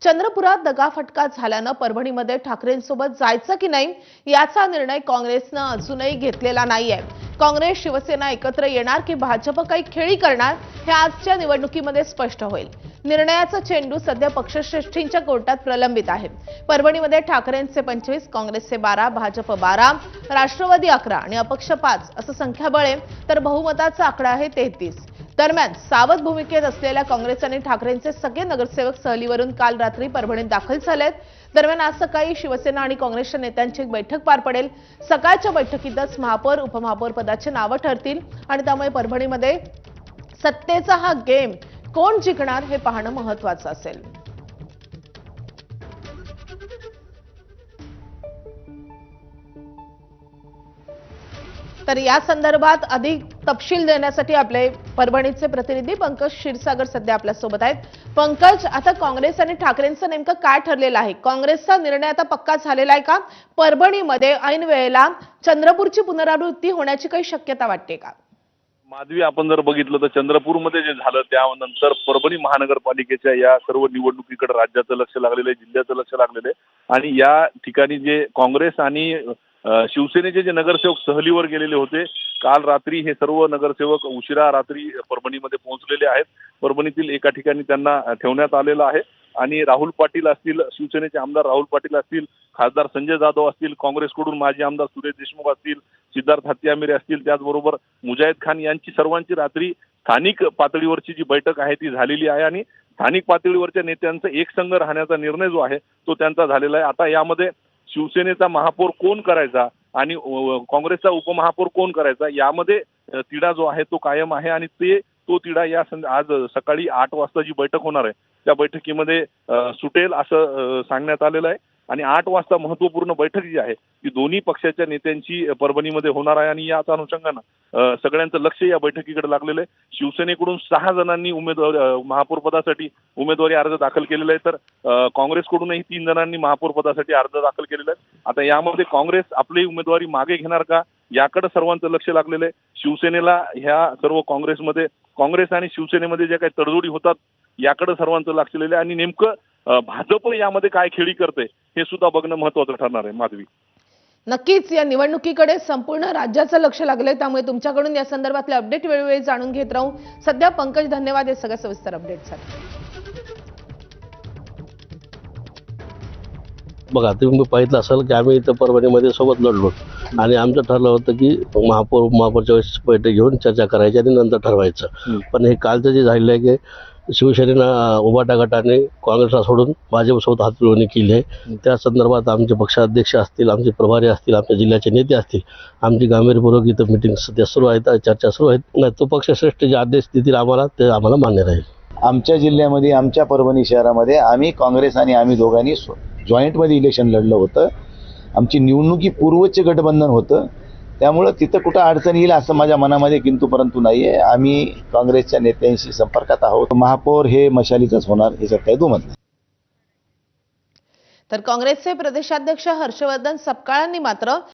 चंद्रपुरात दगाफटका झाल्यानं परभणीमध्ये ठाकरेंसोबत जायचं की नाही याचा निर्णय काँग्रेसनं अजूनही घेतलेला नाहीये। काँग्रेस शिवसेना एकत्र येणार की भाजप काही खेळी करणार हे आजच्या निवडणुकीमध्ये स्पष्ट होईल। निर्णयाचा चेंडू सध्या पक्षश्रेष्ठींच्या कोर्टात प्रलंबित आहे। परभणीमध्ये ठाकरेंचे 25, काँग्रेसचे 12, भाजप 12, राष्ट्रवादी 11 आणि अपक्ष 5 असं संख्याबळ आहे, तर बहुमताचा आकडा आहे 33। दरम्यान सावध भूमिकेत असलेल्या काँग्रेस आणि ठाकरेंचे सगळे नगरसेवक सहलीवरून काल रात्री परभणीत दाखल झालेत। दरम्यान आज सकाळी शिवसेना आणि काँग्रेसच्या नेत्यांची एक बैठक पार पडेल। सकाळच्या बैठकीतच महापौर उपमहापौर पदाची नावं ठरतील आणि त्यामुळे परभणीमध्ये सत्तेचा हा गेम कोण जिंकणार हे पाहणं महत्त्वाचं असेल। तर या संदर्भात अधिक तपशील देण्यासाठी आपले परभणीचे प्रतिनिधी पंकज क्षीरसागर सध्या आपल्या सोबत आहेत। पंकज, आता काँग्रेस आणि ठाकरेंचं नेमकं काय ठरलेलं आहे? काँग्रेसचा निर्णय आता पक्का झालेला आहे का? परभणीमध्ये ऐन वेळेला चंद्रपूरची पुनरावृत्ती होण्याची काही शक्यता वाटते का? माधवी, आपण जर बघितलं तर चंद्रपूरमध्ये जे झालं त्यानंतर परभणी महानगरपालिकेच्या या सर्व निवडणुकीकडे राज्याचं लक्ष लागलेलं आहे, जिल्ह्याचं लक्ष लागलेलं आहे आणि या ठिकाणी जे काँग्रेस आणि शिवसेनेचे जे नगरसेवक सहलीवर गेलेले होते, काल रात्री हे सर्व नगरसेवक उशिरा रात्री परभणीमध्ये पोहोचलेले आहेत। परभणीतील एका ठिकाणी त्यांना ठेवण्यात आलेलं आहे आणि राहुल पाटील असतील, शिवसेनेचे आमदार राहुल पाटील असतील, खासदार संजय जाधव असतील, काँग्रेसकडून माजी आमदार सुरेश देशमुख असतील, सिद्धार्थ हत्यामिरे असतील, त्याचबरोबर मुजाहिद खान यांची सर्वांची रात्री स्थानिक पातळीवरची जी बैठक आहे ती झालेली आहे आणि स्थानिक पातळीवरच्या नेत्यांचा एकसंघ राहण्याचा निर्णय जो आहे तो त्यांचा झालेला आहे। आता यामध्ये शिवसेनेचा महापौर कोण करायचा आणि काँग्रेसचा उपमहापौर कोण करायचा यामध्ये तिढा जो आहे तो कायम आहे आणि तो तिढा या आज सकाळी 8 वाजता जी बैठक होणार आहे त्या बैठकीमध्ये सुटेल असं सांगण्यात आलेलं आहे आणि 8 वाजता महत्त्वपूर्ण बैठक जी आहे ती दोन्ही पक्षाच्या नेत्यांची परभणीमध्ये होणार आहे आणि याच अनुषंगानं सगळ्यांचं लक्ष या बैठकीकडे लागलेलं आहे। शिवसेनेकडून 6 जणांनी महापौर पदासाठी उमेदवारी अर्ज दाखल केलेला आहे, तर काँग्रेसकडूनही 3 जणांनी महापौर पदासाठी अर्ज दाखल केलेला आहे। आता यामध्ये काँग्रेस आपली उमेदवारी मागे घेणार का याकडे सर्वांचं लक्ष लागलेलं आहे। शिवसेनेला ह्या सर्व काँग्रेस आणि शिवसेनेमध्ये ज्या काही तडजोडी होतात याकडे सर्वांचं लक्ष दिलेलं आहे आणि नेमकं भाजप यामध्ये काय खेळी करते हे सुद्धा बघणं महत्त्वाचं ठरणार आहे। माधवी, नक्कीच या निवडणुकीकडे संपूर्ण राज्याचं लक्ष लागलंय, त्यामुळे तुमच्याकडून या संदर्भातले अपडेट वेळोवेळी जाणून घेत राहू। सध्या पंकज, धन्यवाद या सगळ्या सविस्तर अपडेटसाठी। बघा, तुम्ही पाहिलं असेल की आम्ही इथं परभणीमध्ये सोबत लढलो आणि आमचं ठरलं होतं की महापौरच्या वेळेस बैठक घेऊन चर्चा करायची आणि नंतर ठरवायचं। पण हे कालचं जे झालेलं आहे की शिवसेनेनं उभाटा गटाने काँग्रेसला सोडून भाजपसोबत हातमिळवणी केली आहे। त्या संदर्भात आमचे पक्षाध्यक्ष असतील, आमचे प्रभारी असतील, आमच्या जिल्ह्याचे नेते असतील, आमची गांभीर्यपूर्वक इथं मिटिंग सध्या सुरू आहेत, चर्चा सुरू आहेत। तो पक्षश्रेष्ठ जे आदेश देतील आम्हाला ते आम्हाला मान्य राहील। आमच्या जिल्ह्यामध्ये, आमच्या परभणी शहरामध्ये आम्ही काँग्रेस आणि आम्ही दोघांनी जॉईंटमध्ये इलेक्शन लढलं होतं। आमची निवडणुकी पूर्वचे गठबंधन होतं, त्यामुळं तिथं कुठं अडचण येईल असं माझ्या मनामध्ये किंतु परंतु नाही आहे। आम्ही काँग्रेसच्या नेत्यांशी संपर्कात आहोत। महापौर हे मशालीचाच होणार याच्यात काही दुमत नाही। तर काँग्रेसचे प्रदेशाध्यक्ष हर्षवर्धन सपकाळांनी मात्र